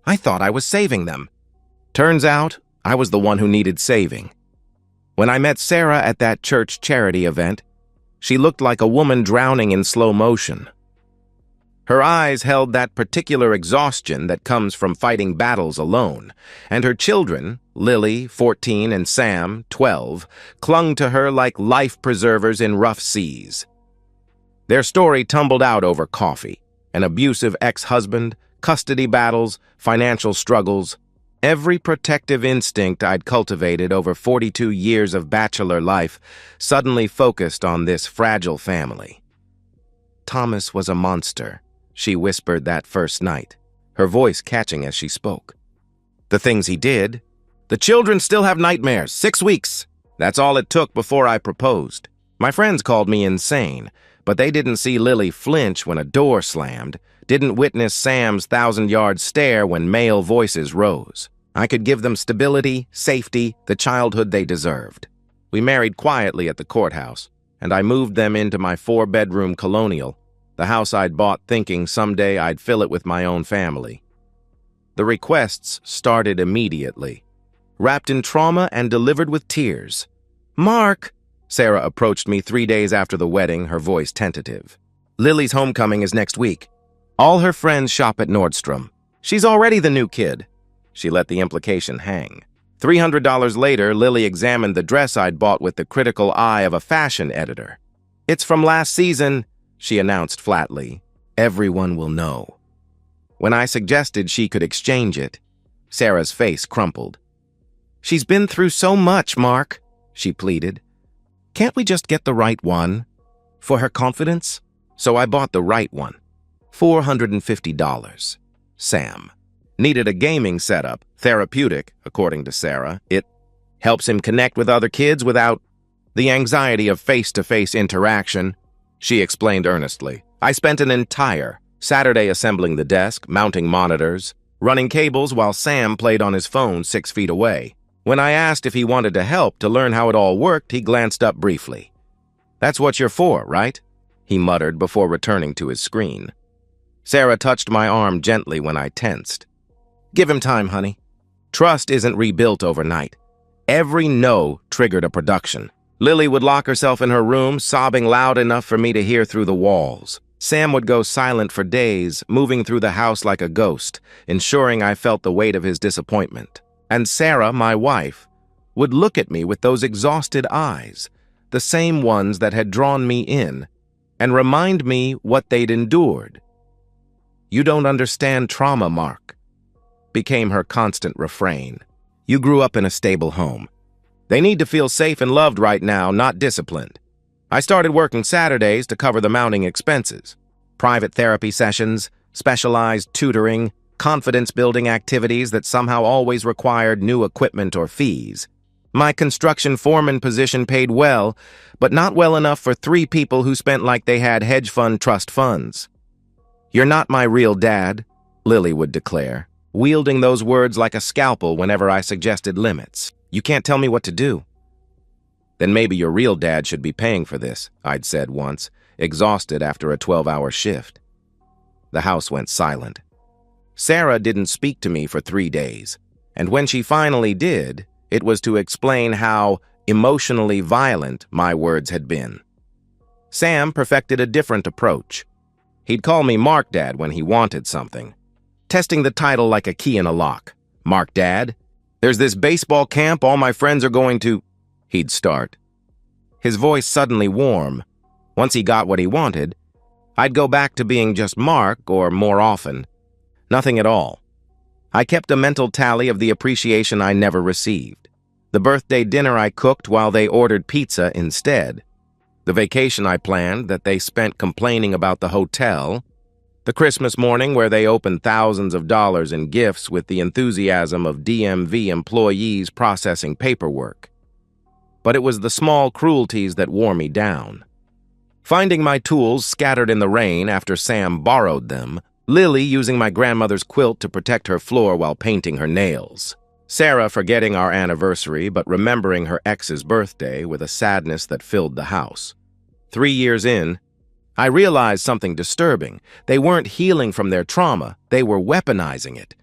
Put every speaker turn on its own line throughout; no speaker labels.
I thought I was saving them. Turns out, I was the one who needed saving. When I met Sarah at that church charity event, she looked like a woman drowning in slow motion. Her eyes held that particular exhaustion that comes from fighting battles alone, and her children, Lily, 14, and Sam, 12, clung to her like life preservers in rough seas. Their story tumbled out over coffee, an abusive ex-husband, custody battles, financial struggles. Every protective instinct I'd cultivated over 42 years of bachelor life suddenly focused on this fragile family. Thomas was a monster, she whispered that first night, her voice catching as she spoke. The things he did. The children still have nightmares. 6 weeks. That's all it took before I proposed. My friends called me insane, but they didn't see Lily flinch when a door slammed, didn't witness Sam's 1,000-yard stare when male voices rose. I could give them stability, safety, the childhood they deserved. We married quietly at the courthouse, and I moved them into my 4-bedroom colonial, the house I'd bought thinking someday I'd fill it with my own family. The requests started immediately, wrapped in trauma and delivered with tears. "Mark," Sarah approached me 3 days after the wedding, her voice tentative. "Lily's homecoming is next week. All her friends shop at Nordstrom. She's already the new kid." She let the implication hang. $300 later, Lily examined the dress I'd bought with the critical eye of a fashion editor. "It's from last season," she announced flatly. "Everyone will know." When I suggested she could exchange it, Sarah's face crumpled. "She's been through so much, Mark," she pleaded. "Can't we just get the right one? For her confidence?" So I bought the right one. $450. Sam. Needed a gaming setup, therapeutic, according to Sarah. It helps him connect with other kids without the anxiety of face-to-face interaction, she explained earnestly. I spent an entire Saturday assembling the desk, mounting monitors, running cables while Sam played on his phone 6 feet away. When I asked if he wanted to help to learn how it all worked, he glanced up briefly. "That's what you're for, right?" he muttered before returning to his screen. Sarah touched my arm gently when I tensed. "Give him time, honey. Trust isn't rebuilt overnight. Every no triggered a production. Lily would lock herself in her room, sobbing loud enough for me to hear through the walls. Sam would go silent for days, moving through the house like a ghost, ensuring I felt the weight of his disappointment. And Sarah, my wife, would look at me with those exhausted eyes, the same ones that had drawn me in, and remind me what they'd endured. "You don't understand trauma, Mark," became her constant refrain. "You grew up in a stable home. They need to feel safe and loved right now, not disciplined." I started working Saturdays to cover the mounting expenses. Private therapy sessions, specialized tutoring, confidence-building activities that somehow always required new equipment or fees. My construction foreman position paid well, but not well enough for 3 people who spent like they had hedge fund trust funds. "You're not my real dad," Lily would declare, wielding those words like a scalpel whenever I suggested limits. "You can't tell me what to do." "Then maybe your real dad should be paying for this," I'd said once, exhausted after a 12-hour shift. The house went silent. Sarah didn't speak to me for 3 days, and when she finally did, it was to explain how emotionally violent my words had been. Sam perfected a different approach. He'd call me Mark Dad when he wanted something, testing the title like a key in a lock. "Mark Dad? There's this baseball camp all my friends are going to," he'd start. His voice suddenly warm. Once he got what he wanted, I'd go back to being just Mark, or more often, nothing at all. I kept a mental tally of the appreciation I never received. The birthday dinner I cooked while they ordered pizza instead. The vacation I planned that they spent complaining about the hotel. The Christmas morning where they opened thousands of dollars in gifts with the enthusiasm of DMV employees processing paperwork. But it was the small cruelties that wore me down. Finding my tools scattered in the rain after Sam borrowed them, Lily using my grandmother's quilt to protect her floor while painting her nails, Sarah forgetting our anniversary but remembering her ex's birthday with a sadness that filled the house. 3 years in, I realized something disturbing. They weren't healing from their trauma, they were weaponizing it.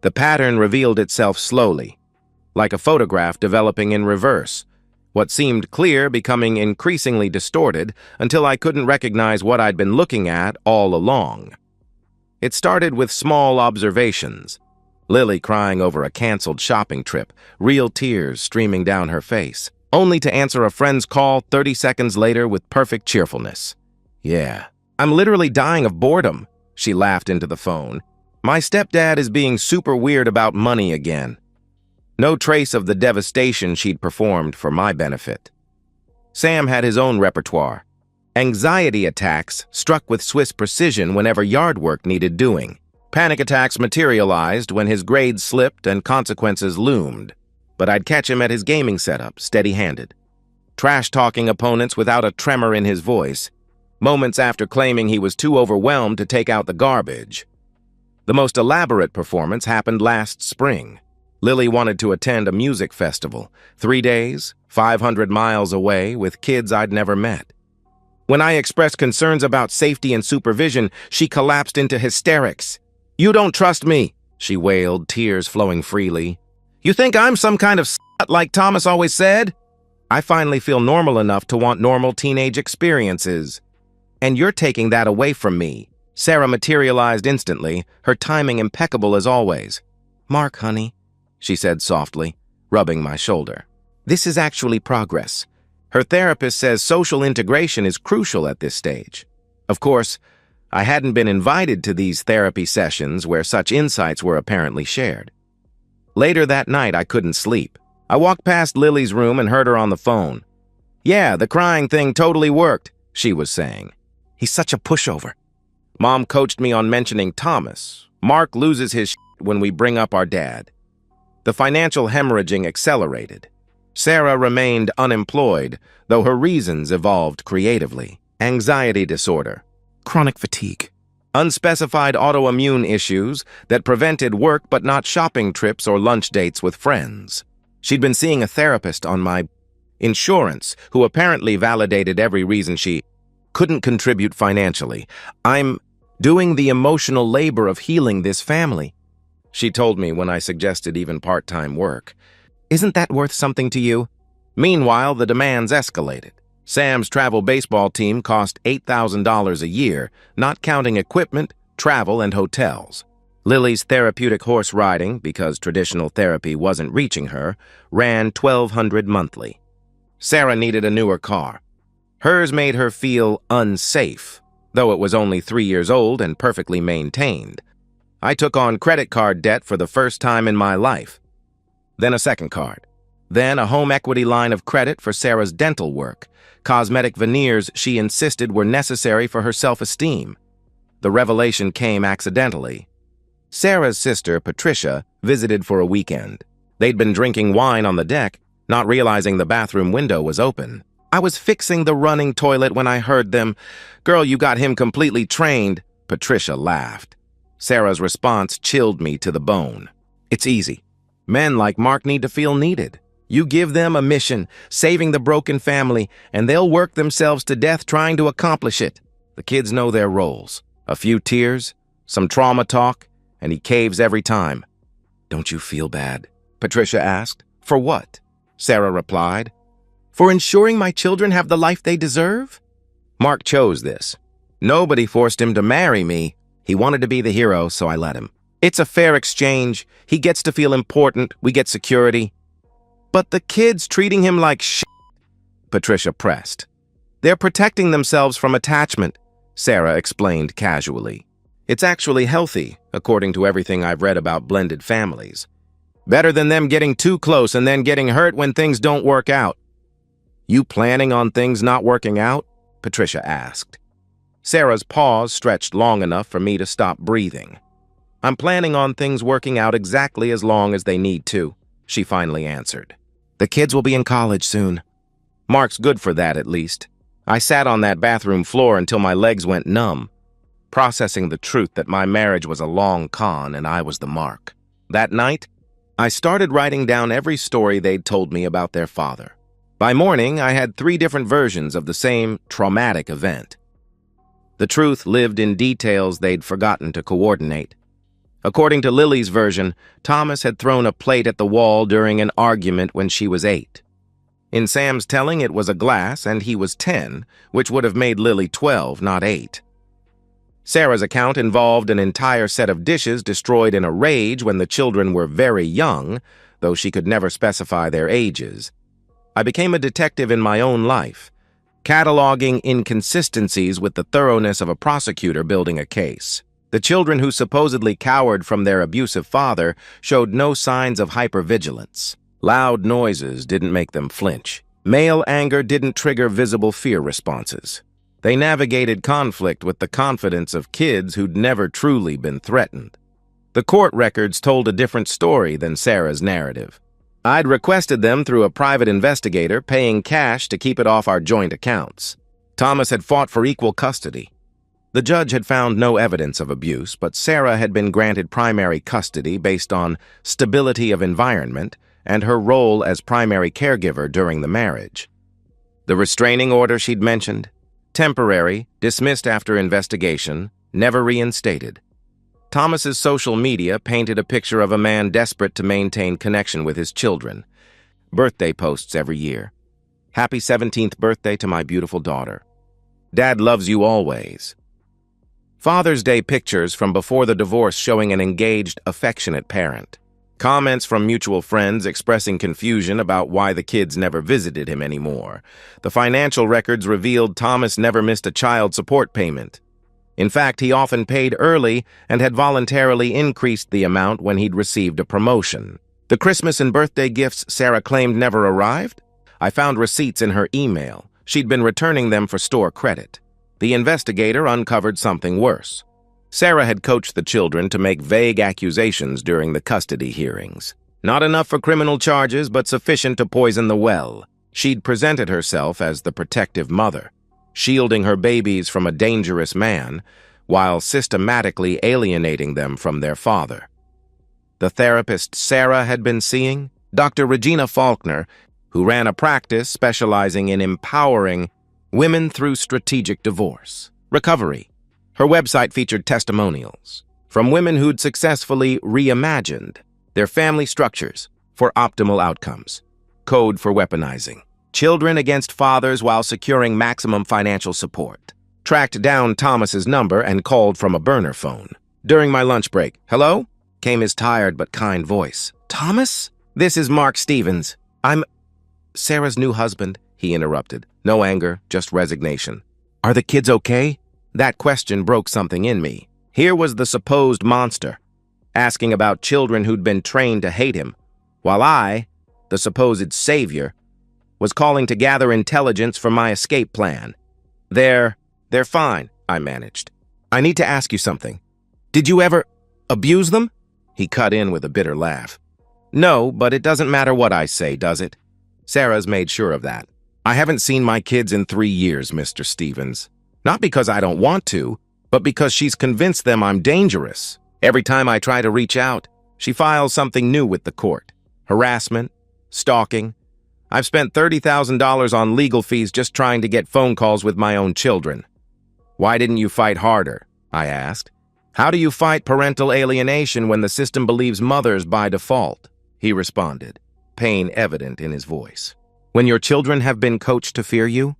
The pattern revealed itself slowly, like a photograph developing in reverse, what seemed clear becoming increasingly distorted until I couldn't recognize what I'd been looking at all along. It started with small observations. Lily crying over a canceled shopping trip, real tears streaming down her face, only to answer a friend's call 30 seconds later with perfect cheerfulness. "Yeah, I'm literally dying of boredom," she laughed into the phone. "My stepdad is being super weird about money again." No trace of the devastation she'd performed for my benefit. Sam had his own repertoire. Anxiety attacks struck with Swiss precision whenever yard work needed doing. Panic attacks materialized when his grades slipped and consequences loomed. But I'd catch him at his gaming setup, steady-handed, trash-talking opponents without a tremor in his voice, moments after claiming he was too overwhelmed to take out the garbage. The most elaborate performance happened last spring. Lily wanted to attend a music festival, 3 days, 500 miles away, with kids I'd never met. When I expressed concerns about safety and supervision, she collapsed into hysterics. "You don't trust me," she wailed, tears flowing freely. "You think I'm some kind of slut like Thomas always said? I finally feel normal enough to want normal teenage experiences. And you're taking that away from me." Sarah materialized instantly, her timing impeccable as always. "Mark, honey," she said softly, rubbing my shoulder. "This is actually progress. Her therapist says social integration is crucial at this stage." Of course, I hadn't been invited to these therapy sessions where such insights were apparently shared. Later that night, I couldn't sleep. I walked past Lily's room and heard her on the phone. "Yeah, the crying thing totally worked," she was saying. "He's such a pushover." Mom coached me on mentioning Thomas. Mark loses his shit when we bring up our dad. The financial hemorrhaging accelerated. Sarah remained unemployed, though her reasons evolved creatively. Anxiety disorder, chronic fatigue, unspecified autoimmune issues that prevented work but not shopping trips or lunch dates with friends. She'd been seeing a therapist on my insurance who apparently validated every reason she couldn't contribute financially. "I'm doing the emotional labor of healing this family," she told me when I suggested even part-time work. "Isn't that worth something to you?" Meanwhile, the demands escalated. Sam's travel baseball team cost $8,000 a year, not counting equipment, travel, and hotels. Lily's therapeutic horse riding, because traditional therapy wasn't reaching her, ran $1,200 monthly. Sarah needed a newer car. Hers made her feel unsafe, though it was only 3 years old and perfectly maintained. I took on credit card debt for the first time in my life. Then a second card. Then a home equity line of credit for Sarah's dental work, cosmetic veneers she insisted were necessary for her self-esteem. The revelation came accidentally. Sarah's sister, Patricia, visited for a weekend. They'd been drinking wine on the deck, not realizing the bathroom window was open. I was fixing the running toilet when I heard them. "Girl, you got him completely trained." Patricia laughed. Sarah's response chilled me to the bone. "It's easy. Men like Mark need to feel needed. You give them a mission, saving the broken family, and they'll work themselves to death trying to accomplish it. The kids know their roles. A few tears, some trauma talk, and he caves every time." "Don't you feel bad?" Patricia asked. "For what?" Sarah replied. "For ensuring my children have the life they deserve?" Mark chose this. Nobody forced him to marry me. He wanted to be the hero, so I let him. It's a fair exchange. He gets to feel important. We get security. "But the kids treating him like shit," Patricia pressed. "They're protecting themselves from attachment," Sarah explained casually. "It's actually healthy, according to everything I've read about blended families. Better than them getting too close and then getting hurt when things don't work out." "You planning on things not working out?" Patricia asked. Sarah's pause stretched long enough for me to stop breathing. "I'm planning on things working out exactly as long as they need to," she finally answered. "The kids will be in college soon." Mark's good for that, at least. I sat on that bathroom floor until my legs went numb, processing the truth that my marriage was a long con and I was the mark. That night, I started writing down every story they'd told me about their father. By morning, I had 3 different versions of the same traumatic event. The truth lived in details they'd forgotten to coordinate. According to Lily's version, Thomas had thrown a plate at the wall during an argument when she was 8. In Sam's telling, it was a glass, and he was 10, which would have made Lily 12, not 8. Sarah's account involved an entire set of dishes destroyed in a rage when the children were very young, though she could never specify their ages. I became a detective in my own life, cataloging inconsistencies with the thoroughness of a prosecutor building a case. The children who supposedly cowered from their abusive father showed no signs of hypervigilance. Loud noises didn't make them flinch. Male anger didn't trigger visible fear responses. They navigated conflict with the confidence of kids who'd never truly been threatened. The court records told a different story than Sarah's narrative. I'd requested them through a private investigator, paying cash to keep it off our joint accounts. Thomas had fought for equal custody. The judge had found no evidence of abuse, but Sarah had been granted primary custody based on stability of environment and her role as primary caregiver during the marriage. The restraining order she'd mentioned, temporary, dismissed after investigation, never reinstated. Thomas's social media painted a picture of a man desperate to maintain connection with his children. Birthday posts every year. Happy 17th birthday to my beautiful daughter. Dad loves you always. Father's Day pictures from before the divorce showing an engaged, affectionate parent. Comments from mutual friends expressing confusion about why the kids never visited him anymore. The financial records revealed Thomas never missed a child support payment. In fact, he often paid early and had voluntarily increased the amount when he'd received a promotion. The Christmas and birthday gifts Sarah claimed never arrived? I found receipts in her email. She'd been returning them for store credit. The investigator uncovered something worse. Sarah had coached the children to make vague accusations during the custody hearings. Not enough for criminal charges, but sufficient to poison the well. She'd presented herself as the protective mother, shielding her babies from a dangerous man, while systematically alienating them from their father. The therapist Sarah had been seeing, Dr. Regina Faulkner, who ran a practice specializing in empowering women through strategic divorce recovery. Her website featured testimonials from women who'd successfully reimagined their family structures for optimal outcomes. Code for weaponizing children against fathers while securing maximum financial support. Tracked down Thomas's number and called from a burner phone. During my lunch break, "Hello?" came his tired but kind voice. "Thomas? This is Mark Stevens. I'm Sarah's new husband," he interrupted. No anger, just resignation. "Are the kids okay?" That question broke something in me. Here was the supposed monster, asking about children who'd been trained to hate him, while I, the supposed savior, was calling to gather intelligence for my escape plan. They're fine," I managed. "I need to ask you something. Did you ever abuse them?" He cut in with a bitter laugh. "No, but it doesn't matter what I say, does it?" Sarah's made sure of that. "I haven't seen my kids in 3 years, Mr. Stevens. Not because I don't want to, but because she's convinced them I'm dangerous. Every time I try to reach out, she files something new with the court. Harassment, stalking. I've spent $30,000 on legal fees just trying to get phone calls with my own children." "Why didn't you fight harder?" I asked. "How do you fight parental alienation when the system believes mothers by default?" He responded, pain evident in his voice. "When your children have been coached to fear you,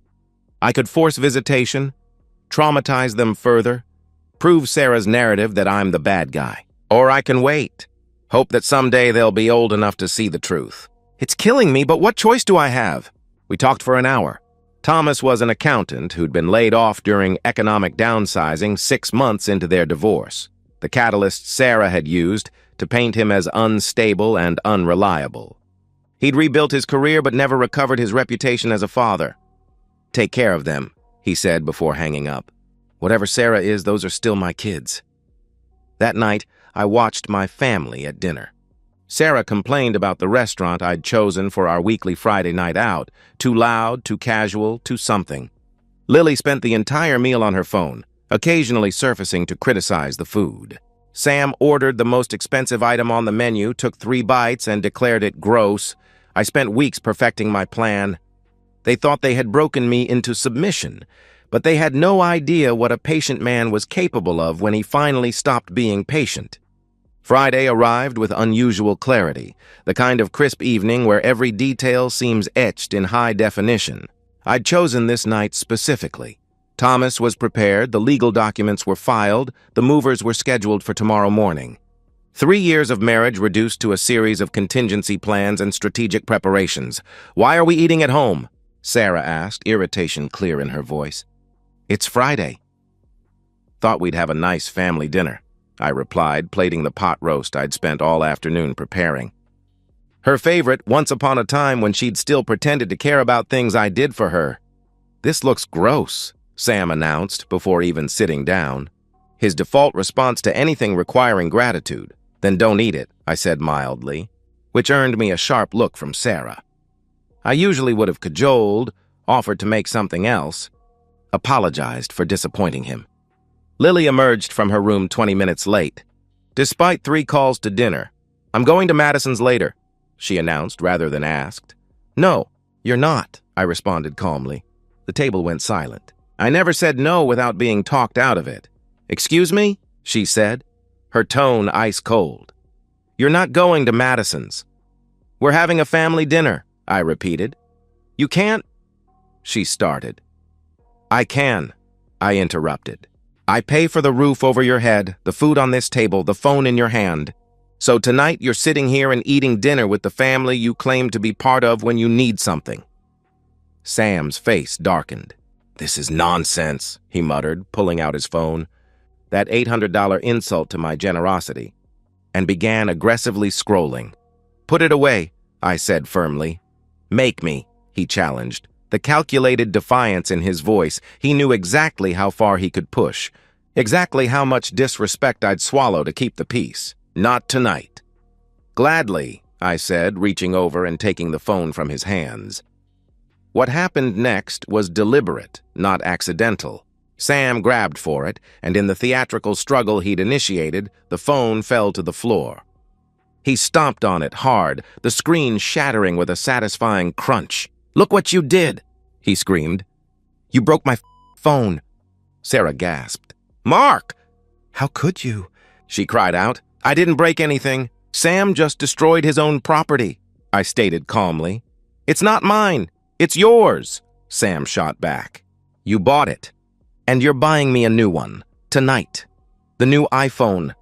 I could force visitation, traumatize them further, prove Sarah's narrative that I'm the bad guy. Or I can wait, hope that someday they'll be old enough to see the truth. It's killing me, but what choice do I have?" We talked for an hour. Thomas was an accountant who'd been laid off during economic downsizing 6 months into their divorce, the catalyst Sarah had used to paint him as unstable and unreliable. He'd rebuilt his career but never recovered his reputation as a father. "Take care of them," he said before hanging up. "Whatever Sarah is, those are still my kids." That night, I watched my family at dinner. Sarah complained about the restaurant I'd chosen for our weekly Friday night out. Too loud, too casual, too something. Lily spent the entire meal on her phone, occasionally surfacing to criticize the food. Sam ordered the most expensive item on the menu, took 3 bites, and declared it gross. I spent weeks perfecting my plan. They thought they had broken me into submission, but they had no idea what a patient man was capable of when he finally stopped being patient. Friday arrived with unusual clarity, the kind of crisp evening where every detail seems etched in high definition. I'd chosen this night specifically. Thomas was prepared, the legal documents were filed, the movers were scheduled for tomorrow morning. 3 years of marriage reduced to a series of contingency plans and strategic preparations. "Why are we eating at home?" Sarah asked, irritation clear in her voice. "It's Friday." "Thought we'd have a nice family dinner," I replied, plating the pot roast I'd spent all afternoon preparing. Her favorite, once upon a time when she'd still pretended to care about things I did for her. "This looks gross," Sam announced before even sitting down. His default response to anything requiring gratitude. "Then don't eat it," I said mildly, which earned me a sharp look from Sarah. I usually would have cajoled, offered to make something else, apologized for disappointing him. Lily emerged from her room 20 minutes late. Despite 3 calls to dinner, "I'm going to Madison's later," she announced rather than asked. "No, you're not," I responded calmly. The table went silent. I never said no without being talked out of it. "Excuse me?" she said, her tone ice cold. "You're not going to Madison's." "We're having a family dinner," I repeated. "You can't—" she started. "I can," I interrupted. "I pay for the roof over your head, the food on this table, the phone in your hand. So tonight you're sitting here and eating dinner with the family you claim to be part of when you need something." Sam's face darkened. "This is nonsense," he muttered, pulling out his phone, that $800 insult to my generosity, and began aggressively scrolling. "Put it away," I said firmly. "Make me," he challenged. The calculated defiance in his voice, he knew exactly how far he could push, exactly how much disrespect I'd swallow to keep the peace. "Not tonight." "Gladly," I said, reaching over and taking the phone from his hands. What happened next was deliberate, not accidental. Sam grabbed for it, and in the theatrical struggle he'd initiated, the phone fell to the floor. He stomped on it hard, the screen shattering with a satisfying crunch. "Look what you did!" he screamed. "You broke my phone." Sarah gasped. "Mark!" "How could you?" she cried out. "I didn't break anything. Sam just destroyed his own property," I stated calmly. "It's not mine. It's yours," Sam shot back. "You bought it. And you're buying me a new one. Tonight. The new iPhone."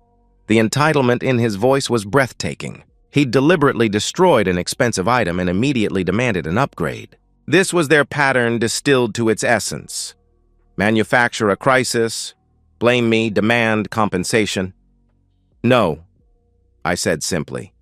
The entitlement in his voice was breathtaking. He'd deliberately destroyed an expensive item and immediately demanded an upgrade. This was their pattern distilled to its essence. Manufacture a crisis, blame me, demand compensation. "No," I said simply.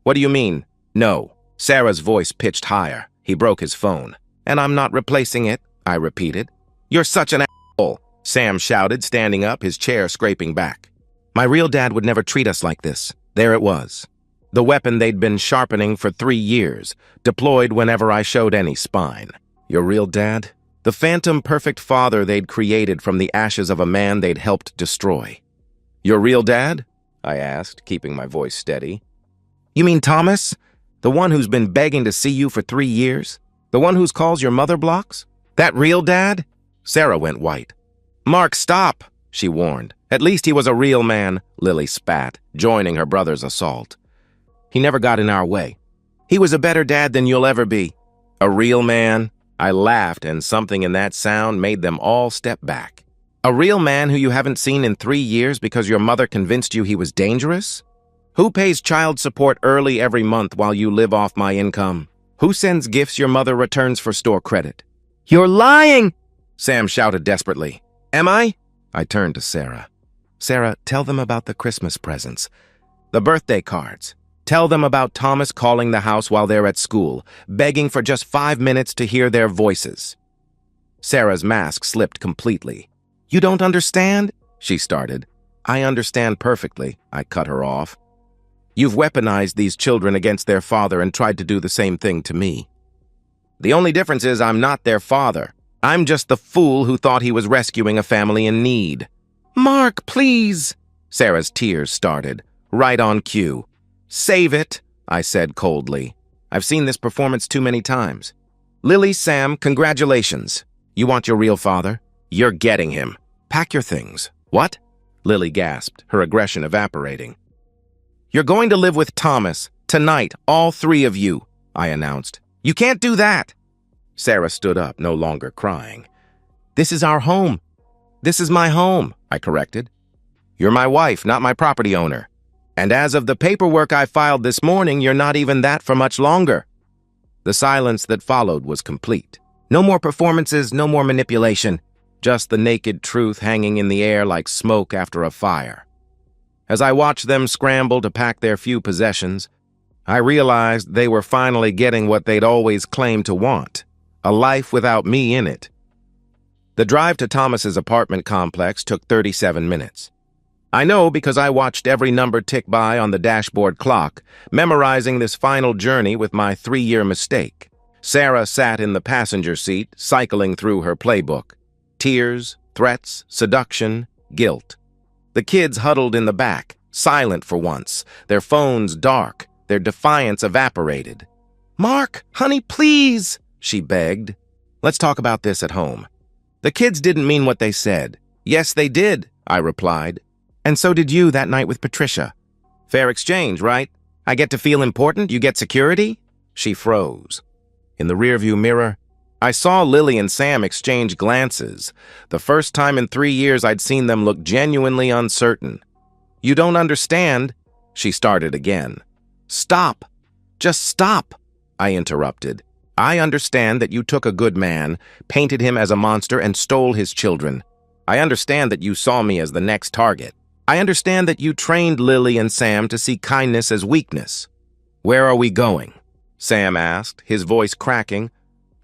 "What do you mean, no?" Sarah's voice pitched higher. He broke his phone. "And I'm not replacing it," I repeated. "You're such an asshole," Sam shouted, standing up, his chair scraping back. My real dad would never treat us like this. There it was. The weapon they'd been sharpening for 3 years, deployed whenever I showed any spine. Your real dad? The phantom perfect father they'd created from the ashes of a man they'd helped destroy. "Your real dad?" I asked, keeping my voice steady. "You mean Thomas? The one who's been begging to see you for 3 years? The one whose calls your mother blocks? That real dad?" Sarah went white. "Mark, stop," she warned. "At least he was a real man," Lily spat, joining her brother's assault. "He never got in our way. He was a better dad than you'll ever be." "A real man?" I laughed, and something in that sound made them all step back. "A real man who you haven't seen in 3 years because your mother convinced you he was dangerous? Who pays child support early every month while you live off my income? Who sends gifts your mother returns for store credit?" "You're lying!" Sam shouted desperately. "Am I?" I turned to Sarah. "Sarah, tell them about the Christmas presents, the birthday cards. Tell them about Thomas calling the house while they're at school, begging for just 5 minutes to hear their voices." Sarah's mask slipped completely. "You don't understand?" she started. "I understand perfectly," I cut her off. "You've weaponized these children against their father and tried to do the same thing to me. The only difference is I'm not their father. I'm just the fool who thought he was rescuing a family in need." "Mark, please!" Sarah's tears started, right on cue. "Save it," I said coldly. "I've seen this performance too many times. Lily, Sam, congratulations. You want your real father? You're getting him. Pack your things." "What?" Lily gasped, her aggression evaporating. You're going to live with Thomas, tonight, all three of you, I announced. You can't do that. Sarah stood up, no longer crying. This is our home. This is my home, I corrected. You're my wife, not my property owner. And as of the paperwork I filed this morning, you're not even that for much longer. The silence that followed was complete. No more performances, no more manipulation. Just the naked truth hanging in the air like smoke after a fire. As I watched them scramble to pack their few possessions, I realized they were finally getting what they'd always claimed to want, a life without me in it. The drive to Thomas's apartment complex took 37 minutes. I know because I watched every number tick by on the dashboard clock, memorizing this final journey with my 3-year mistake. Sarah sat in the passenger seat, cycling through her playbook. Tears, threats, seduction, guilt. The kids huddled in the back, silent for once, their phones dark, their defiance evaporated. "Mark, honey, please," she begged. "Let's talk about this at home." The kids didn't mean what they said. "Yes, they did," I replied. "And so did you that night with Patricia. Fair exchange, right? I get to feel important, you get security?" She froze. In the rearview mirror, I saw Lily and Sam exchange glances. The first time in 3 years I'd seen them look genuinely uncertain. "You don't understand," she started again. "Stop. Just stop," I interrupted. "I understand that you took a good man, painted him as a monster, and stole his children. I understand that you saw me as the next target. I understand that you trained Lily and Sam to see kindness as weakness." "Where are we going?" Sam asked, his voice cracking.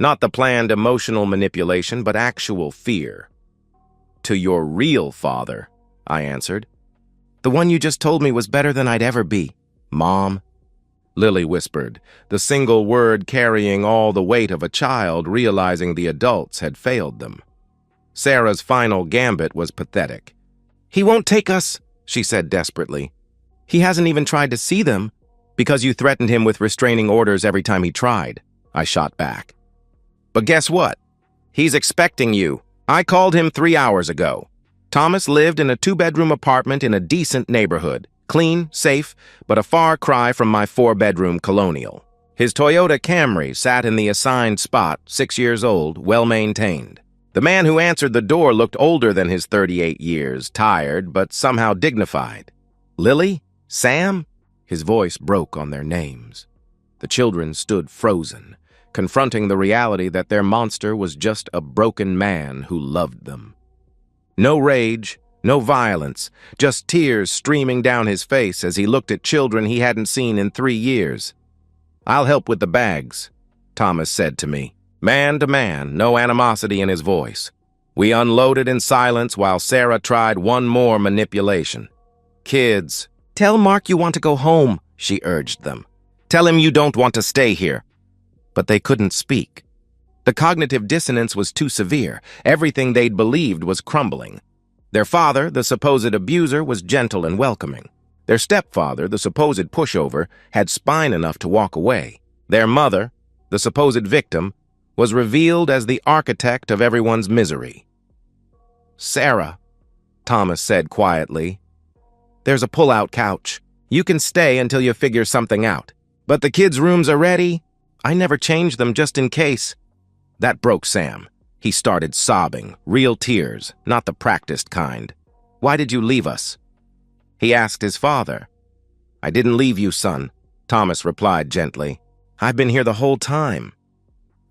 Not the planned emotional manipulation, but actual fear. "To your real father," I answered. "The one you just told me was better than I'd ever be, Mom," Lily whispered, the single word carrying all the weight of a child realizing the adults had failed them. Sarah's final gambit was pathetic. "He won't take us," she said desperately. "He hasn't even tried to see them, because you threatened him with restraining orders every time he tried," I shot back. "But guess what? He's expecting you. I called him 3 hours ago. Thomas lived in a 2-bedroom apartment in a decent neighborhood. Clean, safe, but a far cry from my 4-bedroom colonial. His Toyota Camry sat in the assigned spot, 6 years old, well-maintained. The man who answered the door looked older than his 38 years, tired, but somehow dignified. Lily? Sam? His voice broke on their names. The children stood frozen, confronting the reality that their monster was just a broken man who loved them. No rage, no violence, just tears streaming down his face as he looked at children he hadn't seen in 3 years. "I'll help with the bags," Thomas said to me. Man to man, no animosity in his voice. We unloaded in silence while Sarah tried one more manipulation. "Kids, tell Mark you want to go home," she urged them. "Tell him you don't want to stay here." But they couldn't speak. The cognitive dissonance was too severe. Everything they'd believed was crumbling. Their father, the supposed abuser, was gentle and welcoming. Their stepfather, the supposed pushover, had spine enough to walk away. Their mother, the supposed victim, was revealed as the architect of everyone's misery. "Sarah," Thomas said quietly, "there's a pull-out couch. You can stay until you figure something out. But the kids' rooms are ready. I never changed them just in case." That broke Sam. He started sobbing, real tears, not the practiced kind. "Why did you leave us?" He asked his father. "I didn't leave you, son," Thomas replied gently. "I've been here the whole time."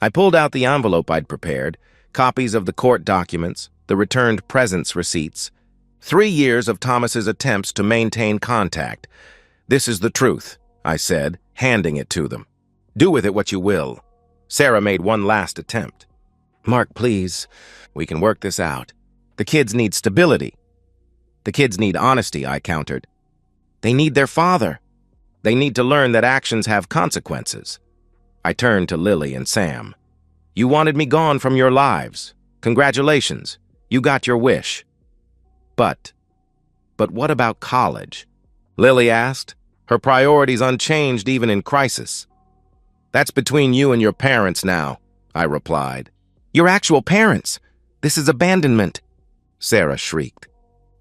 I pulled out the envelope I'd prepared, copies of the court documents, the returned presents receipts. 3 years of Thomas's attempts to maintain contact. "This is the truth," I said, handing it to them. "Do with it what you will." Sarah made one last attempt. "Mark, please, we can work this out. The kids need stability." "The kids need honesty," I countered. "They need their father. They need to learn that actions have consequences." I turned to Lily and Sam. "You wanted me gone from your lives. Congratulations. You got your wish." But what about college?" Lily asked, her priorities unchanged even in crisis. "That's between you and your parents now," I replied. "Your actual parents. This is abandonment," Sarah shrieked.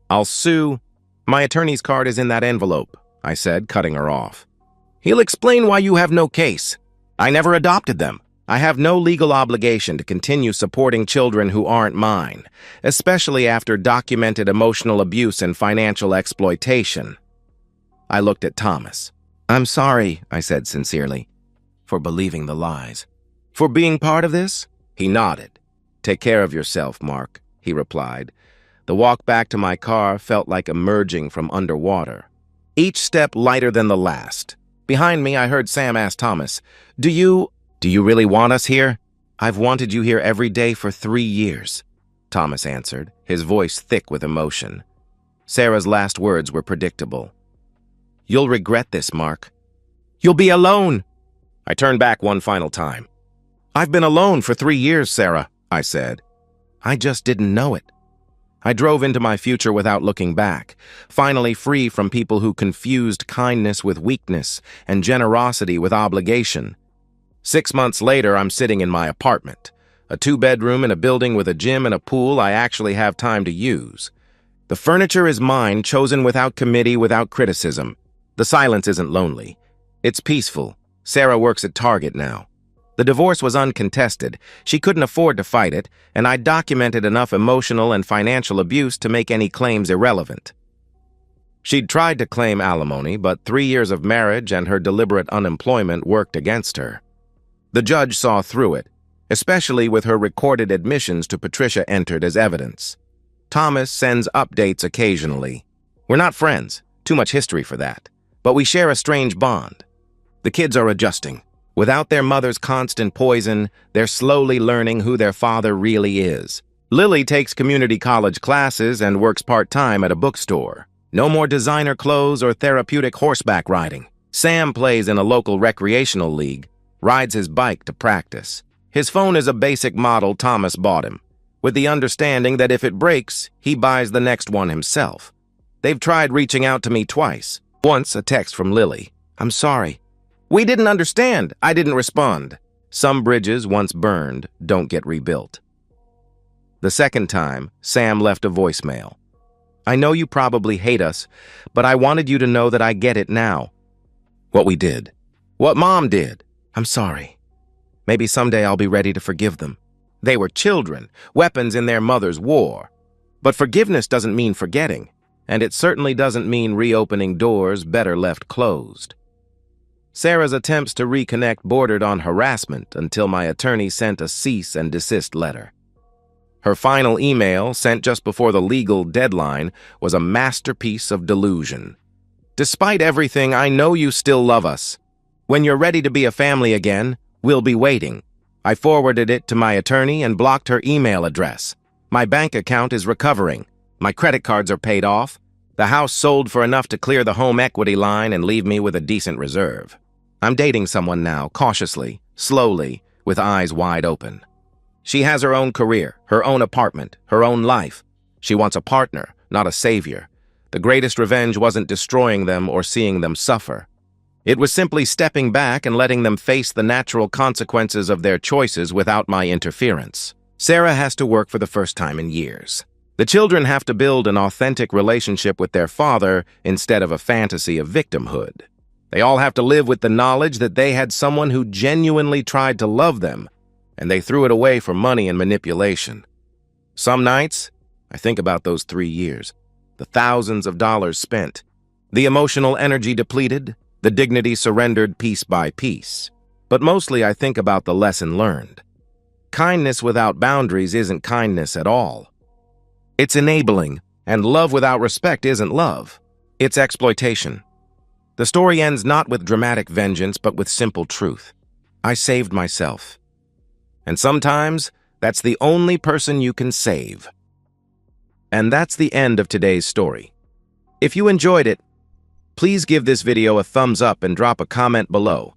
"I'll sue. My attorney's card is in that envelope," I said, cutting her off. He'll explain why you have no case. I never adopted them. I have no legal obligation to continue supporting children who aren't mine, especially after documented emotional abuse and financial exploitation. I looked at Thomas. I'm sorry, I said sincerely, for believing the lies. For being part of this? He nodded. Take care of yourself, Mark, he replied. The walk back to my car felt like emerging from underwater, each step lighter than the last. Behind me, I heard Sam ask Thomas, Do you really want us here? I've wanted you here every day for 3 years, Thomas answered, his voice thick with emotion. Sarah's last words were predictable. You'll regret this, Mark. You'll be alone. I turned back one final time. I've been alone for 3 years, Sarah, I said. I just didn't know it. I drove into my future without looking back, finally free from people who confused kindness with weakness and generosity with obligation. 6 months later, I'm sitting in my apartment, a 2-bedroom in a building with a gym and a pool I actually have time to use. The furniture is mine, chosen without committee, without criticism. The silence isn't lonely. It's peaceful. Sarah works at Target now. The divorce was uncontested. She couldn't afford to fight it, and I documented enough emotional and financial abuse to make any claims irrelevant. She'd tried to claim alimony, but 3 years of marriage and her deliberate unemployment worked against her. The judge saw through it, especially with her recorded admissions to Patricia entered as evidence. Thomas sends updates occasionally. We're not friends, too much history for that, but we share a strange bond. The kids are adjusting. Without their mother's constant poison, they're slowly learning who their father really is. Lily takes community college classes and works part-time at a bookstore. No more designer clothes or therapeutic horseback riding. Sam plays in a local recreational league, rides his bike to practice. His phone is a basic model Thomas bought him, with the understanding that if it breaks, he buys the next one himself. They've tried reaching out to me twice. Once, a text from Lily. I'm sorry. We didn't understand. I didn't respond. Some bridges, once burned, don't get rebuilt. The second time, Sam left a voicemail. I know you probably hate us, but I wanted you to know that I get it now. What we did. What Mom did. I'm sorry. Maybe someday I'll be ready to forgive them. They were children, weapons in their mother's war. But forgiveness doesn't mean forgetting, and it certainly doesn't mean reopening doors better left closed. Sarah's attempts to reconnect bordered on harassment until my attorney sent a cease and desist letter. Her final email, sent just before the legal deadline, was a masterpiece of delusion. Despite everything, I know you still love us. When you're ready to be a family again, we'll be waiting. I forwarded it to my attorney and blocked her email address. My bank account is recovering. My credit cards are paid off. The house sold for enough to clear the home equity line and leave me with a decent reserve. I'm dating someone now, cautiously, slowly, with eyes wide open. She has her own career, her own apartment, her own life. She wants a partner, not a savior. The greatest revenge wasn't destroying them or seeing them suffer. It was simply stepping back and letting them face the natural consequences of their choices without my interference. Sarah has to work for the first time in years. The children have to build an authentic relationship with their father instead of a fantasy of victimhood. They all have to live with the knowledge that they had someone who genuinely tried to love them, and they threw it away for money and manipulation. Some nights, I think about those 3 years, the thousands of dollars spent, the emotional energy depleted, the dignity surrendered piece by piece. But mostly I think about the lesson learned. Kindness without boundaries isn't kindness at all. It's enabling, and love without respect isn't love. It's exploitation. The story ends not with dramatic vengeance, but with simple truth. I saved myself. And sometimes, that's the only person you can save. And that's the end of today's story. If you enjoyed it, please give this video a thumbs up and drop a comment below.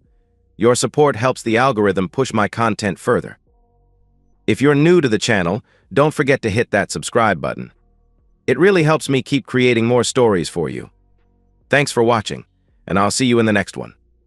Your support helps the algorithm push my content further. If you're new to the channel, don't forget to hit that subscribe button. It really helps me keep creating more stories for you. Thanks for watching, and I'll see you in the next one.